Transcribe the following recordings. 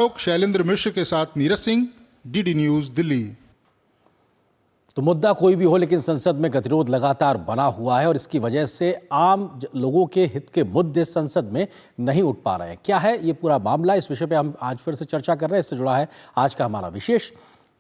शैलेंद्र मिश्र के साथ Neeraj Singh, DD news Delhi. तो मुद्दा कोई भी हो, लेकिन संसद में गतिरोध लगातार बना हुआ है और इसकी वजह से आम लोगों के हित के मुद्दे संसद में नहीं उठ पा रहे हैं। क्या है ये पूरा मामला, इस विषय पे हम आज फिर से चर्चा कर रहे हैं। इससे जुड़ा है आज का हमारा विशेष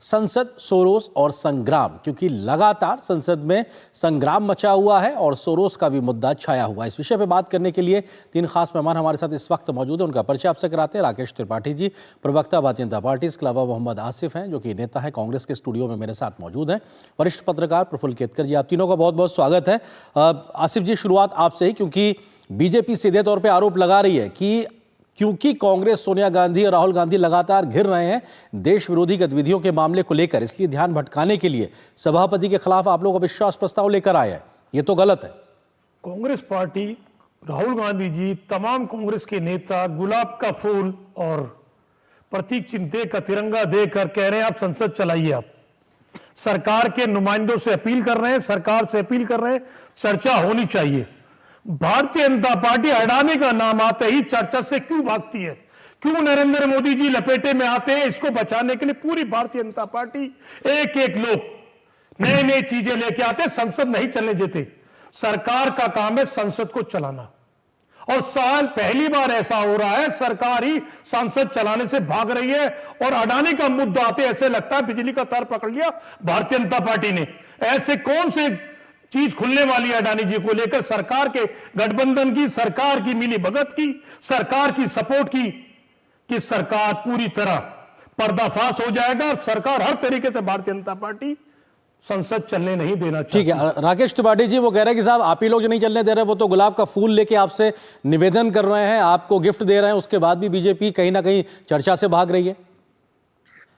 संसद, सोरोस और संग्राम, क्योंकि लगातार संसद में संग्राम मचा हुआ है और सोरोस का भी मुद्दा छाया हुआ है। इस विषय पे बात करने के लिए तीन खास मेहमान हमारे साथ इस वक्त मौजूद हैं। उनका परिचय आपसे कराते हैं। राकेश त्रिपाठी जी, प्रवक्ता भारतीय जनता पार्टी। इसके अलावा मोहम्मद आसिफ हैं, जो कि नेता है कांग्रेस के। स्टूडियो में मेरे साथ मौजूद हैं वरिष्ठ पत्रकार प्रफुल्ल केतकर जी। आप तीनों का बहुत बहुत स्वागत है। आसिफ जी, शुरुआत आपसे ही, क्योंकि बीजेपी सीधे तौर पर आरोप लगा रही है कि क्योंकि कांग्रेस, सोनिया गांधी और राहुल गांधी लगातार घिर रहे हैं देश विरोधी गतिविधियों के मामले को लेकर, इसलिए ध्यान भटकाने के लिए सभापति के खिलाफ आप लोग अविश्वास प्रस्ताव लेकर आए हैं। ये तो गलत है। कांग्रेस पार्टी, राहुल गांधी जी, तमाम कांग्रेस के नेता गुलाब का फूल और प्रतीक चिन्ह का तिरंगा देकर कह रहे हैं आप संसद चलाइए। आप सरकार के नुमाइंदों से अपील कर रहे हैं, सरकार से अपील कर रहे हैं, चर्चा होनी चाहिए। भारतीय जनता पार्टी अडानी का नाम आते ही चर्चा से क्यों भागती है? क्यों नरेंद्र मोदी जी लपेटे में आते हैं? इसको बचाने के लिए पूरी भारतीय जनता पार्टी, एक एक लोग नए नए चीजें लेके आते, संसद नहीं चलने देते। सरकार का काम है संसद को चलाना, और साल पहली बार ऐसा हो रहा है सरकार ही संसद चलाने से भाग रही है। और अडानी का मुद्दा आते ऐसे लगता है बिजली का तार पकड़ लिया भारतीय जनता पार्टी ने। ऐसे कौन से चीज खुलने वाली है अडानी जी को लेकर? सरकार के गठबंधन की, सरकार की मिली भगत की, सरकार की सपोर्ट की, कि सरकार पूरी तरह पर्दाफाश हो जाएगा और सरकार हर तरीके से भारतीय जनता पार्टी संसद चलने नहीं देना चाहती। ठीक है, राकेश त्रिपाठी जी वो कह रहे हैं कि साहब आप ही लोग जो नहीं चलने दे रहे, वो तो गुलाब का फूल लेके आपसे निवेदन कर रहे हैं, आपको गिफ्ट दे रहे हैं, उसके बाद भी बीजेपी कहीं ना कहीं चर्चा से भाग रही है।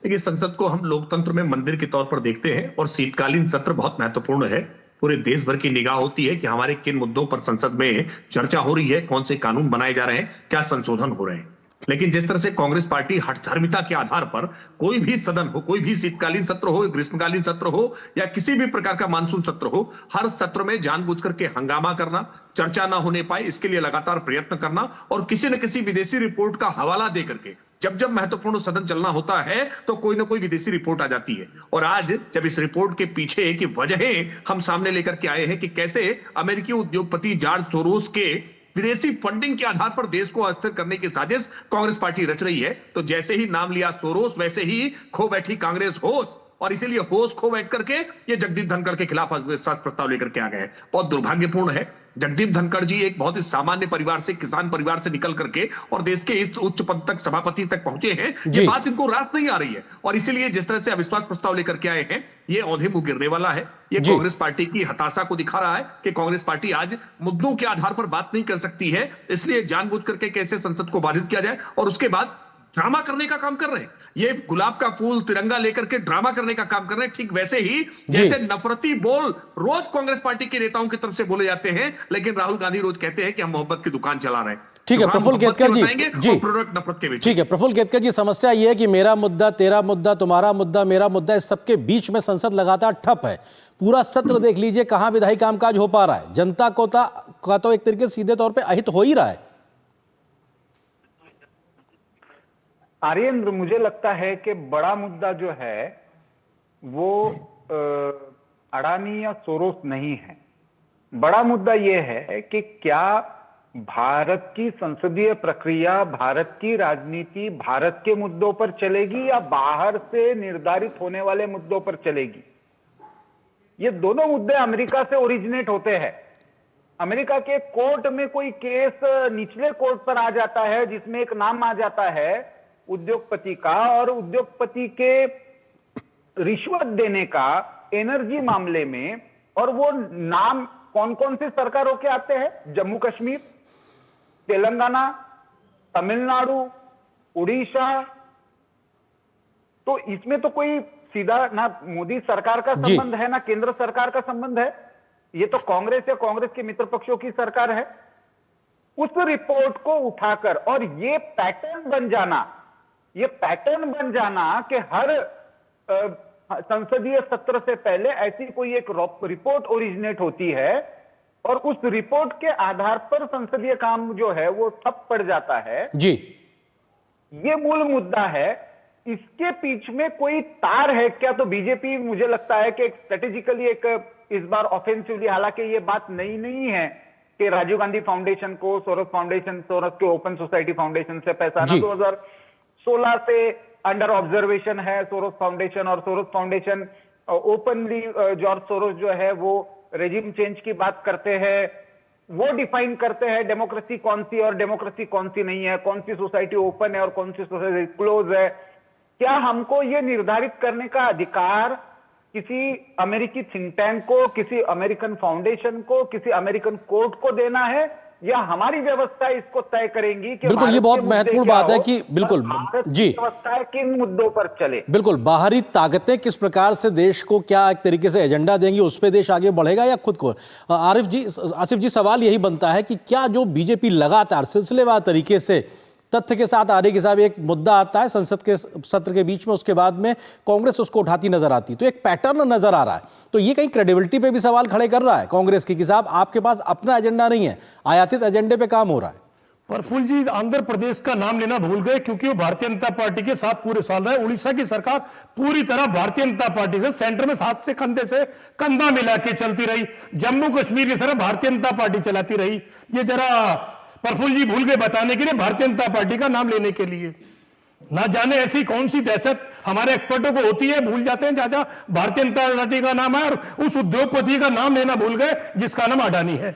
देखिए, संसद को हम लोकतंत्र में मंदिर के तौर पर देखते हैं और शीतकालीन सत्र बहुत महत्वपूर्ण है। पूरे देश भर की निगाह होती है कि हमारे किन मुद्दों पर संसद में चर्चा हो रही है, कौन से कानून बनाए जा रहे हैं, क्या संशोधन हो रहे हैं। लेकिन जिस तरह से कांग्रेस पार्टी हठधर्मिता के आधार पर कोई भी सदन हो, कोई भी शीतकालीन सत्र हो, ग्रीष्मकालीन सत्र हो या किसी भी प्रकार का मानसून सत्र हो, हर सत्र में जानबूझ करके हंगामा करना, चर्चा ना होने पाए इसके लिए लगातार प्रयत्न करना और किसी न किसी विदेशी रिपोर्ट का हवाला दे करके जब जब महत्वपूर्ण सदन चलना होता है तो कोई ना कोई विदेशी रिपोर्ट आ जाती है। और आज जब इस रिपोर्ट के पीछे की वजहें हम सामने लेकर के आए हैं कि कैसे अमेरिकी उद्योगपति जॉर्ज सोरोस के विदेशी फंडिंग के आधार पर देश को अस्थिर करने की साजिश कांग्रेस पार्टी रच रही है, तो जैसे ही नाम लिया सोरोस वैसे ही खो बैठी कांग्रेस होश, और इसीलिए होश खो बैठ करके ये जगदीप धनखड़ के खिलाफ अविश्वास प्रस्ताव लेकर के आ गए। बहुत दुर्भाग्यपूर्ण है। जगदीप धनखड़ जी एक बहुत ही सामान्य परिवार से, किसान परिवार से निकल करके और देश के इस उच्च पद तक, सभापति तक पहुंचे हैं। ये बात इनको रास नहीं आ रही है और इसीलिए जिस तरह से अविश्वास प्रस्ताव लेकर के आए हैं, ये औंधे मुंह गिरने वाला है। ये कांग्रेस पार्टी की हताशा को दिखा रहा है कि कांग्रेस पार्टी आज मुद्दों के आधार पर बात नहीं कर सकती है, इसलिए जानबूझ करके कैसे संसद को बाधित किया जाए और उसके बाद ड्रामा करने का काम कर रहे हैं। ये गुलाब का फूल, तिरंगा लेकर के ड्रामा करने का काम कर रहे हैं। ठीक वैसे ही जैसे नफरती बोल रोज कांग्रेस पार्टी के नेताओं की तरफ से बोले जाते हैं, लेकिन राहुल गांधी रोज कहते हैं कि हम मोहब्बत की दुकान चला रहे हैं। ठीक है प्रफुल्ल केतकर जी, प्रोडक्ट नफरत के बीच। ठीक है प्रफुल्ल केतकर जी, समस्या यह है कि मेरा मुद्दा, तेरा मुद्दा, तुम्हारा मुद्दा, मेरा मुद्दा, इस सबके बीच में संसद लगातार ठप है। पूरा सत्र देख लीजिए, कहां विधायी कामकाज हो पा रहा है। जनता का तो एक तरीके से सीधे तौर पर अहित हो ही रहा है। आर्येंद्र, मुझे लगता है कि बड़ा मुद्दा जो है वो अडानी या सोरोस नहीं है। बड़ा मुद्दा यह है कि क्या भारत की संसदीय प्रक्रिया, भारत की राजनीति भारत के मुद्दों पर चलेगी या बाहर से निर्धारित होने वाले मुद्दों पर चलेगी। ये दोनों मुद्दे अमेरिका से ओरिजिनेट होते हैं। अमेरिका के कोर्ट में कोई केस निचले कोर्ट पर आ जाता है जिसमें एक नाम आ जाता है उद्योगपति का, और उद्योगपति के रिश्वत देने का एनर्जी मामले में, और वो नाम कौन कौन सी सरकारों के आते हैं? जम्मू कश्मीर, तेलंगाना, तमिलनाडु, उड़ीसा। तो इसमें तो कोई सीधा ना मोदी सरकार का संबंध है ना केंद्र सरकार का संबंध है। ये तो कांग्रेस या कांग्रेस के मित्र पक्षों की सरकार है। उस रिपोर्ट को उठाकर और ये पैटर्न बन जाना कि हर संसदीय सत्र से पहले ऐसी कोई एक रिपोर्ट ओरिजिनेट होती है और उस रिपोर्ट के आधार पर संसदीय काम जो है वो ठप पड़ जाता है। जी, ये मूल मुद्दा है। इसके बीच में कोई तार है क्या? तो बीजेपी मुझे लगता है कि स्ट्रेटेजिकली एक इस बार ऑफेंसिवली, हालांकि ये बात नहीं है कि राजीव गांधी फाउंडेशन को सोरोस के ओपन सोसाइटी फाउंडेशन से पैसा आना 2016 से अंडर ऑब्जर्वेशन है सोरोस फाउंडेशन, और Soros foundation openly George Soros जो है वो रेजिम चेंज की बात करते हैं, वो डिफाइन करते हैं डेमोक्रेसी कौन सी और डेमोक्रेसी कौन सी नहीं है, कौन सी सोसाइटी ओपन है और कौन सी सोसाइटी क्लोज है। क्या हमको ये निर्धारित करने का अधिकार किसी अमेरिकी थिंक टैंक को, किसी अमेरिकन फाउंडेशन को, किसी अमेरिकन कोर्ट को देना है, या हमारी व्यवस्था इसको तय करेंगी कि बिल्कुल, ये बहुत महत्वपूर्ण बात है कि बिल्कुल जी व्यवस्था किन मुद्दों पर चले। बिल्कुल, बाहरी ताकतें किस प्रकार से देश को क्या एक तरीके से एजेंडा देंगी, उस पे देश आगे बढ़ेगा या खुद को। आसिफ जी, सवाल यही बनता है कि क्या जो बीजेपी लगातार सिलसिलेवार तरीके से तथ्य के साथ आ रही, कि साहब एक मुद्दा आता है संसद के सत्र के बीच में, उसके बाद में कांग्रेस उसको उठाती नजर आती, तो एक पैटर्न नजर आ रहा है, तो ये कहीं क्रेडिबिलिटी पे भी सवाल खड़े कर रहा है कांग्रेस की कि साहब आपके पास अपना एजेंडा नहीं है, आयातित एजेंडे पे काम हो रहा है। प्रफुल्ल जी आंध्र प्रदेश का नाम लेना भूल गए, क्योंकि वो भारतीय जनता पार्टी के साथ पूरे साल रहे। उड़ीसा की सरकार पूरी तरह भारतीय जनता पार्टी से सेंटर में साथ से कंधे से कंधा मिला के चलती रही। जम्मू कश्मीर की सरकार भारतीय जनता पार्टी चलाती रही। ये जरा प्रफुल्ल जी भूल गए बताने के लिए, भारतीय जनता पार्टी का नाम लेने के लिए। ना जाने ऐसी कौन सी दहशत हमारे एक्सपर्टों को होती है, भूल जाते हैं जहां भारतीय जनता पार्टी का नाम है और उस उद्योगपति का नाम लेना भूल गए जिसका नाम अडानी है।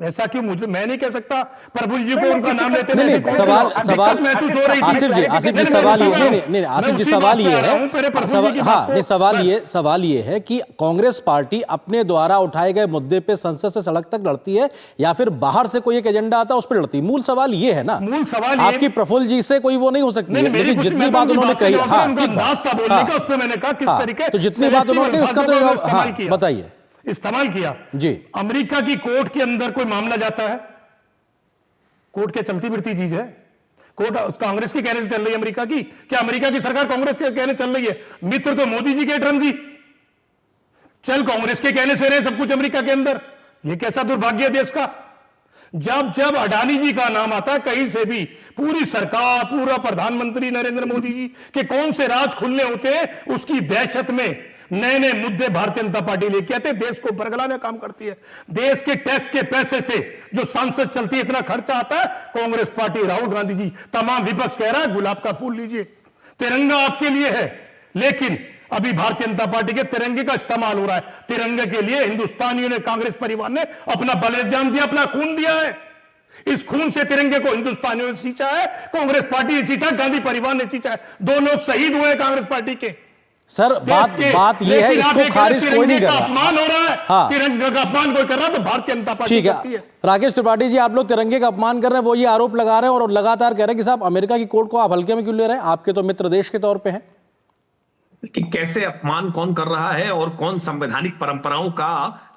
ऐसा क्यों? मुझे मैं नहीं कह सकता प्रफुल्ल जी को उनका नाम लेते नहीं, सवाल महसूस हो रही थी। आसिफ जी सवाल ये आसिफ जी सवाल ये है, हाँ सवाल ये है कि कांग्रेस पार्टी अपने द्वारा उठाए गए मुद्दे पे संसद से सड़क तक लड़ती है या फिर बाहर से कोई एक एजेंडा आता है उस पर लड़ती है? मूल सवाल ये है ना। मूल सवाल आपकी प्रफुल्ल जी से कोई वो नहीं हो सकती, लेकिन जितनी बात उन्होंने कही, तो जितनी बात उन्होंने उसका बताइए इस्तेमाल किया जी। अमेरिका की कोर्ट के अंदर कोई मामला जाता है, कोर्ट क्या चलती फिरती चीज है? कोर्ट कांग्रेस की कहने से चल रही है अमेरिका की? क्या अमेरिका की सरकार कांग्रेस के कहने चल रही है? मित्र तो मोदी जी के ट्रम्प जी, चल कांग्रेस के कहने से रहे सब कुछ अमेरिका के अंदर। यह कैसा दुर्भाग्य है देश का। जब अडानी जी का नाम आता है कहीं से भी, पूरी सरकार, पूरा प्रधानमंत्री नरेंद्र मोदी जी के कौन से राज खुलने होते हैं, उसकी दहशत में नए नए मुद्दे भारतीय जनता पार्टी लेके आते, देश को बरगलाने का काम करती है। देश के टैक्स के पैसे से जो संसद चलती है, इतना खर्चा आता है। कांग्रेस पार्टी, राहुल गांधी जी, तमाम विपक्ष कह रहा है गुलाब का फूल लीजिए, तिरंगा आपके लिए है, लेकिन अभी भारतीय जनता पार्टी के तिरंगे का इस्तेमाल हो रहा है। तिरंगे के लिए हिंदुस्तानियों ने, कांग्रेस परिवार ने अपना बलिदान दिया, अपना खून दिया है। इस खून से तिरंगे को हिंदुस्तानियों ने सींचा है, कांग्रेस पार्टी ने सींचा, गांधी परिवार ने सींचा है। 2 लोग शहीद हुए कांग्रेस पार्टी के। सर बात ये है, इसको खारिज कोई नहीं कर रहा। अपमान हो रहा है, हाँ। तिरंगे का अपमान कोई कर रहा है तो भारतीय जनता पार्टी करती है। राकेश त्रिपाठी जी, आप लोग तिरंगे का अपमान कर रहे हैं, वो ये आरोप लगा रहे हैं और लगातार कह रहे हैं कि साहब अमेरिका की कोर्ट को आप हल्के में क्यों ले रहे हैं, आपके तो मित्र देश के तौर पे हैं। कि कैसे अपमान कौन कर रहा है और कौन संवैधानिक परंपराओं का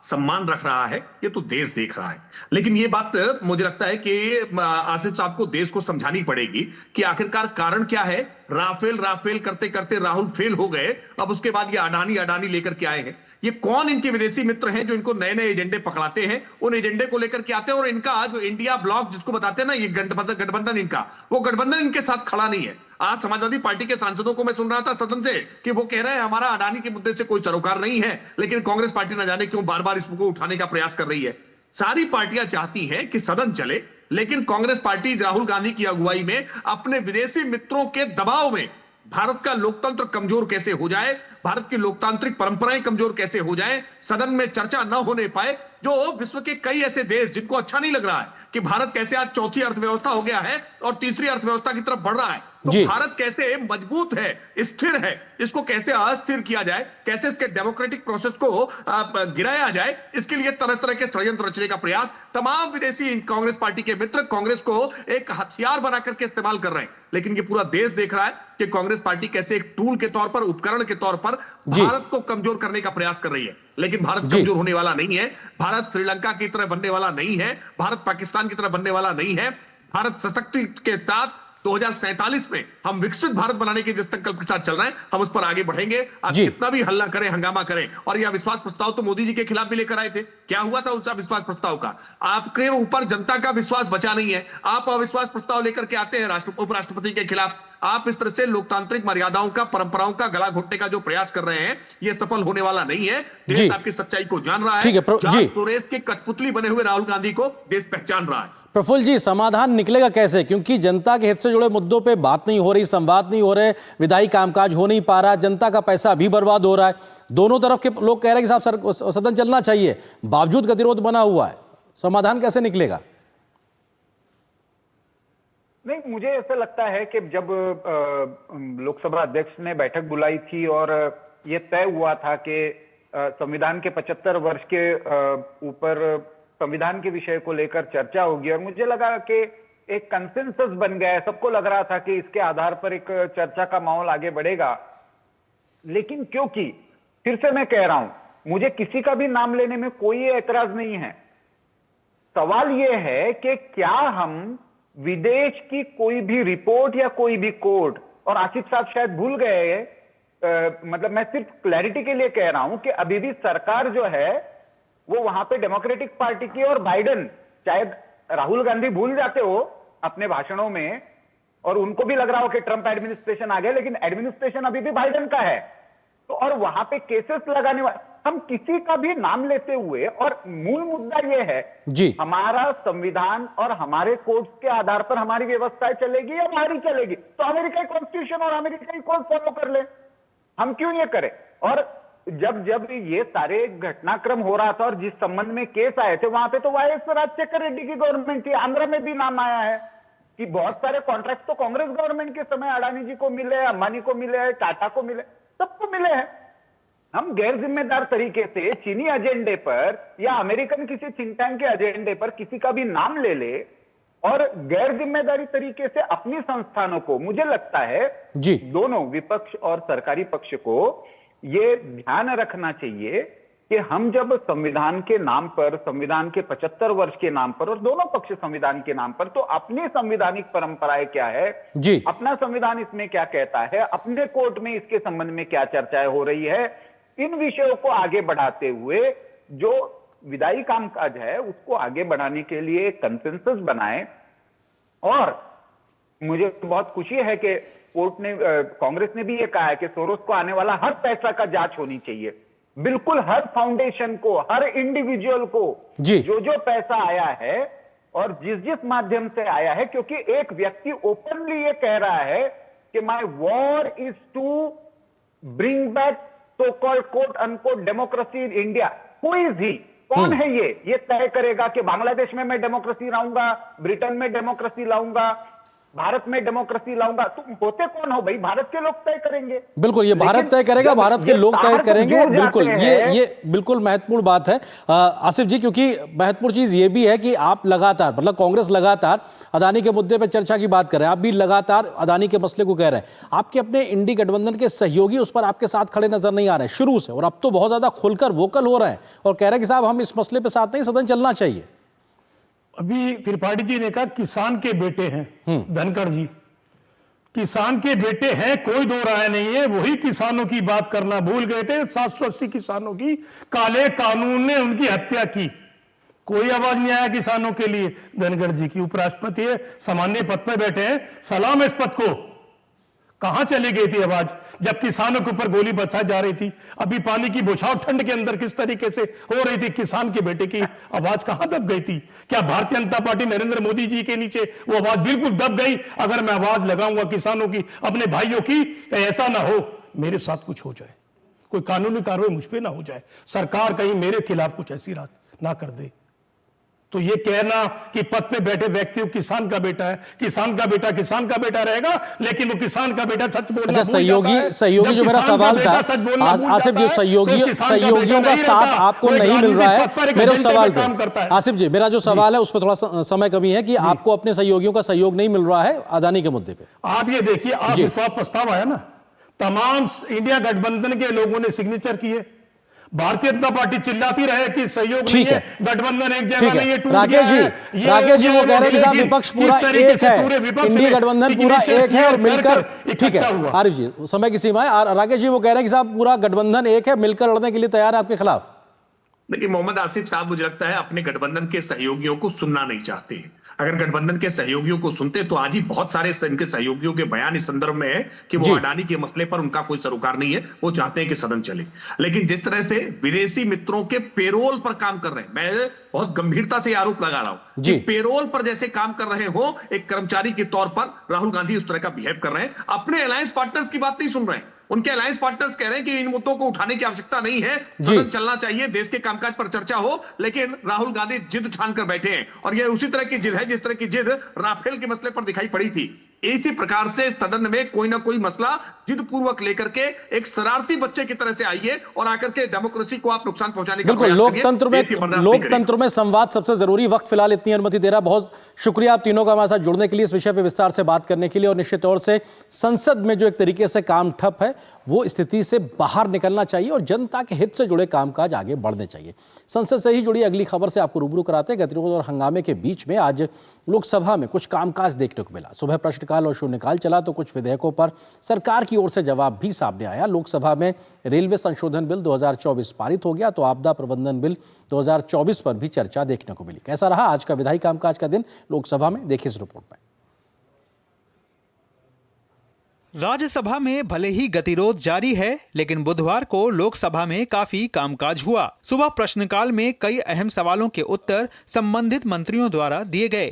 सम्मान रख रहा है, ये तो देश देख रहा है। लेकिन ये बात मुझे लगता है कि आसिफ साहब को देश को समझानी पड़ेगी कि आखिरकार कारण क्या है। राफेल करते करते राहुल फेल हो गए, अब उसके बाद ये अडानी लेकर के आए हैं। ये कौन इनके विदेशी मित्र हैं जो इनको नए नए एजेंडे पकड़ाते हैं, उन एजेंडे को लेकर के आते हैं, और इनका जो इंडिया ब्लॉक जिसको बताते हैं ना, ये गठबंधन इनका, वो गठबंधन इनके साथ खड़ा नहीं है। आज समाजवादी पार्टी के सांसदों को मैं सुन रहा था सदन से कि वो कह रहे हैं हमारा अडानी के मुद्दे से कोई सरोकार नहीं है, लेकिन कांग्रेस पार्टी न जाने क्यों बार बार इसको उठाने का प्रयास कर रही है। सारी पार्टियां चाहती हैं कि सदन चले, लेकिन कांग्रेस पार्टी राहुल गांधी की अगुवाई में अपने विदेशी मित्रों के दबाव में भारत का लोकतंत्र कमजोर कैसे हो जाए, भारत की लोकतांत्रिक परंपराएं कमजोर कैसे हो जाए, सदन में चर्चा न होने पाए। जो विश्व के कई ऐसे देश जिनको अच्छा नहीं लग रहा है कि भारत कैसे आज चौथी अर्थव्यवस्था हो गया है और तीसरी अर्थव्यवस्था की तरफ बढ़ रहा है, तो भारत कैसे मजबूत है, स्थिर है, इसको कैसे अस्थिर किया जाए, कैसे इसके डेमोक्रेटिक प्रोसेस को गिराया जाए, इसके लिए तरह तरह के षड्यंत्र रचने का प्रयास तमाम विदेशी कांग्रेस पार्टी के मित्र कांग्रेस को एक हथियार बना करके इस्तेमाल कर रहे हैं। लेकिन ये पूरा देश देख रहा है कि कांग्रेस पार्टी कैसे एक टूल के तौर पर, उपकरण के तौर पर भारत को कमजोर करने का प्रयास कर रही है। लेकिन भारत कमजोर होने वाला नहीं है, भारत श्रीलंका की तरह बनने वाला नहीं है, भारत पाकिस्तान की तरह बनने वाला नहीं है। भारत सशक्ति के साथ 2047 में हम विकसित भारत बनाने के जिस संकल्प के साथ चल रहे हैं, हम उस पर आगे बढ़ेंगे। आप कितना भी हल्ला करें, हंगामा करें। और यह अविश्वास प्रस्ताव तो मोदी जी के खिलाफ भी लेकर आए थे। क्या हुआ था उस अविश्वास प्रस्ताव का? आपके ऊपर जनता का विश्वास बचा नहीं है, आप अविश्वास प्रस्ताव लेकर के आते हैं उपराष्ट्रपति के खिलाफ। आप इस तरह से लोकतांत्रिक मर्यादाओं का, परंपराओं का गला घोटने का जो प्रयास कर रहे हैं, यह सफल होने वाला नहीं है। देश आपकी सच्चाई को जान रहा है। जॉर्ज सोरोस के कठपुतली बने हुए राहुल गांधी को देश पहचान रहा है। प्रफुल्ल जी, समाधान निकलेगा कैसे? क्योंकि जनता के हित से जुड़े मुद्दों पे बात नहीं हो रही, संवाद नहीं हो रहे, विधायी कामकाज हो नहीं पा रहा, जनता का पैसा भी बर्बाद हो रहा है। दोनों तरफ के लोग कह रहे हैं कि साहब सदन चलना चाहिए, बावजूद गतिरोध बना हुआ है। समाधान कैसे निकलेगा? नहीं, मुझे ऐसा लगता है कि जब लोकसभा अध्यक्ष ने बैठक बुलाई थी और ये तय हुआ था कि संविधान के 75 वर्ष के ऊपर संविधान के विषय को लेकर चर्चा होगी, और मुझे लगा कि एक कंसेंसस बन गया है, सबको लग रहा था कि इसके आधार पर एक चर्चा का माहौल आगे बढ़ेगा। लेकिन क्योंकि फिर से मैं कह रहा हूं, मुझे किसी का भी नाम लेने में कोई ऐतराज नहीं है। सवाल यह है कि क्या हम विदेश की कोई भी रिपोर्ट या कोई भी कोड, और आसिफ साहब शायद भूल गए, मतलब मैं सिर्फ क्लैरिटी के लिए कह रहा हूं कि अभी भी सरकार जो है वो वहां पे डेमोक्रेटिक पार्टी की, और बाइडेन, शायद राहुल गांधी भूल जाते हो अपने भाषणों में, और उनको भी लग रहा हो कि ट्रंप एडमिनिस्ट्रेशन आ गया, लेकिन एडमिनिस्ट्रेशन अभी भी बाइडेन का है। तो और वहां पे केसेस लगाने वाले, हम किसी का भी नाम लेते हुए, और मूल मुद्दा यह है जी, हमारा संविधान और हमारे कोड्स के आधार पर हमारी व्यवस्थाएं चलेगी या बाहरी चलेगी। तो अमेरिकी कॉन्स्टिट्यूशन और अमेरिकी कोड फॉलो कर ले, हम क्यों ये करें? और जब ये सारे घटनाक्रम हो रहा था और जिस संबंध में केस आए थे, वहां पे तो वाईएस राजशेखर रेड्डी की गवर्नमेंट थी। आंध्र में भी नाम आया है कि बहुत सारे कॉन्ट्रैक्ट तो कांग्रेस गवर्नमेंट के समय अडानी जी को मिले, अंबानी को मिले, टाटा को मिले, सबको मिले हैं। हम गैर जिम्मेदार तरीके से चीनी एजेंडे पर या अमेरिकन किसी थिंक टैंक के एजेंडे पर किसी का भी नाम ले ले और गैर जिम्मेदारी तरीके से अपनी संस्थानों को, मुझे लगता है जी, दोनों विपक्ष और सरकारी पक्ष को ये ध्यान रखना चाहिए कि हम जब संविधान के नाम पर, संविधान के 75 वर्ष के नाम पर, और दोनों पक्ष संविधान के नाम पर, तो अपनी संवैधानिक परंपराएं क्या है जी, अपना संविधान इसमें क्या कहता है, अपने कोर्ट में इसके संबंध में क्या चर्चाएं हो रही है, इन विषयों को आगे बढ़ाते हुए जो विधायी कामकाज है उसको आगे बढ़ाने के लिए कंसेंसस बनाएं। और मुझे बहुत खुशी है कि कोर्ट ने, कांग्रेस ने भी ये कहा है कि सोरोस को आने वाला हर पैसा का जांच होनी चाहिए। बिल्कुल हर फाउंडेशन को, हर इंडिविजुअल को जो पैसा आया है और जिस माध्यम से आया है, क्योंकि एक व्यक्ति ओपनली ये कह रहा है कि my war is to bring back so called quote unquote democracy in India. कोई भी कौन है ये तय करेगा कि बांग्लादेश में मैं डेमोक्रेसी लाऊंगा, ब्रिटेन में डेमोक्रेसी लाऊंगा, भारत में डेमोक्रेसी लाऊंगा। तुम होते कौन हो भाई? भारत के लोग तय करेंगे। बिल्कुल, ये भारत तय करेगा, भारत के लोग तय करेंगे। बिल्कुल, ये बिल्कुल महत्वपूर्ण बात है आसिफ जी, क्योंकि महत्वपूर्ण चीज ये भी है कि आप लगातार, मतलब कांग्रेस लगातार अदानी के मुद्दे पर चर्चा की बात कर रहे हैं, आप भी लगातार अदानी के मसले को कह रहे हैं। आपके अपने इंडी गठबंधन के सहयोगी उस पर आपके साथ खड़े नजर नहीं आ रहे हैं शुरू से, और अब तो बहुत ज्यादा खुलकर वोकल हो रहे हैं और कह रहे हैं कि साहब हम इस मसले पर साथ नहीं, सदन चलना चाहिए। अभी त्रिपाठी जी ने कहा किसान के बेटे हैं धनखड़ जी, किसान के बेटे हैं, कोई दो राय नहीं है। वही किसानों की बात करना भूल गए थे। 780 किसानों की काले कानून ने उनकी हत्या की, कोई आवाज नहीं आया किसानों के लिए। धनखड़ जी की उपराष्ट्रपति है, सामान्य पद पर बैठे हैं, सलाम इस पद को। कहां चली गई थी आवाज जब किसानों के ऊपर गोली बरसाई जा रही थी? अभी पानी की बौछार ठंड के अंदर किस तरीके से हो रही थी, किसान के बेटे की आवाज कहां दब गई थी? क्या भारतीय जनता पार्टी नरेंद्र मोदी जी के नीचे वो आवाज बिल्कुल दब गई? अगर मैं आवाज लगाऊंगा किसानों की, अपने भाइयों की, ऐसा ना हो मेरे साथ कुछ हो जाए, कोई कानूनी कार्रवाई मुझ पर ना हो जाए, सरकार कहीं मेरे खिलाफ कुछ ऐसी रात ना कर दे। तो ये कहना कि पद पे बैठे व्यक्ति किसान का बेटा है, किसान का बेटा किसान का बेटा रहेगा, लेकिन वो किसान का बेटा सच बोलना अच्छा, सहयोगी जो मेरा सवाल था आसिफ जी, सहयोगियों का साथ आपको नहीं मिल रहा है मेरे उस सवाल पे। आसिफ जी, मेरा जो सवाल है उस पर थोड़ा समय कमी है कि आपको अपने सहयोगियों का सहयोग नहीं मिल रहा है अदानी के मुद्दे पे। आप ये देखिए, अविश्वास प्रस्ताव आया ना, तमाम इंडिया गठबंधन के लोगों ने सिग्नेचर किए, भारतीय जनता पार्टी चिल्लाती रहे कि सहयोग नहीं ठीक है, है। गठबंधन एक ठीक जगह है। नहीं है, टूट राकेश गया जी, है। राकेश जी वो कह रहे हैं कि साहब लेकिन विपक्ष किस पूरा तरीके एक से है, पूरे विपक्ष इंडी ने गठबंधन पूरा सिग्नेचर एक है और किया मिलकर, कर ठीक इकट्ठा है हुआ। आरिफ जी, समय की सीमा है। राकेश जी वो कह रहे हैं कि साहब पूरा गठबंधन एक है, मिलकर लड़ने के लिए तैयार है आपके खिलाफ। देखिए, मोहम्मद आसिफ साहब मुझे लगता है अपने गठबंधन के सहयोगियों को सुनना नहीं चाहते हैं। अगर गठबंधन के सहयोगियों को सुनते तो आज ही बहुत सारे इनके सहयोगियों के बयान इस संदर्भ में है कि वो अडानी के मसले पर उनका कोई सरोकार नहीं है, वो चाहते हैं कि सदन चले। लेकिन जिस तरह से विदेशी मित्रों के पेरोल पर काम कर रहे हैं, मैं बहुत गंभीरता से आरोप लगा रहा हूं कि पेरोल पर जैसे काम कर रहे हो एक कर्मचारी के तौर पर राहुल गांधी उस तरह का बिहेव कर रहे हैं। अपने अलायंस पार्टनर्स की बात नहीं सुन रहे हैं। उनके अलायंस पार्टनर्स कह रहे हैं कि इन मुद्दों को उठाने की आवश्यकता नहीं है, सदन चलना चाहिए, देश के कामकाज पर चर्चा हो। लेकिन राहुल गांधी जिद ठान कर बैठे हैं और यह उसी तरह की जिद है जिस तरह की जिद राफेल के मसले पर दिखाई पड़ी थी। इसी प्रकार से सदन में कोई ना कोई मसला जिद पूर्वक लेकर के एक शरारती बच्चे की तरह से आइए और आकर के डेमोक्रेसी को आप नुकसान पहुंचाने का प्रयास करिए। लोकतंत्र में संवाद सबसे जरूरी। वक्त फिलहाल इतनी अनुमति दे रहा। बहुत शुक्रिया आप तीनों का हमारे साथ जुड़ने के लिए, इस विषय पर विस्तार से बात करने के लिए। और निश्चित तौर से संसद में जो एक तरीके से काम ठप है वो स्थिति से बाहर निकलना चाहिए और जनता के हित से जुड़े कामकाज आगे बढ़ने चाहिए। संसद से ही जुड़ी अगली खबर से आपको रूबरू कराते हैं। गतिरोध और हंगामे के बीच में आज लोकसभा में कुछ कामकाज देखने को मिला। सुबह प्रश्नकाल और शून्यकाल चला तो कुछ विधेयकों पर सरकार की ओर से जवाब भी सामने आया। लोकसभा में रेलवे संशोधन बिल 2024 पारित हो गया तो आपदा प्रबंधन बिल 2024 पर भी चर्चा देखने को मिली। कैसा रहा आज का विधायी कामकाज का दिन लोकसभा में, देखिए इस रिपोर्ट में। राज्यसभा में भले ही गतिरोध जारी है, लेकिन बुधवार को लोकसभा में काफी कामकाज हुआ। सुबह प्रश्नकाल में कई अहम सवालों के उत्तर संबंधित मंत्रियों द्वारा दिए गए।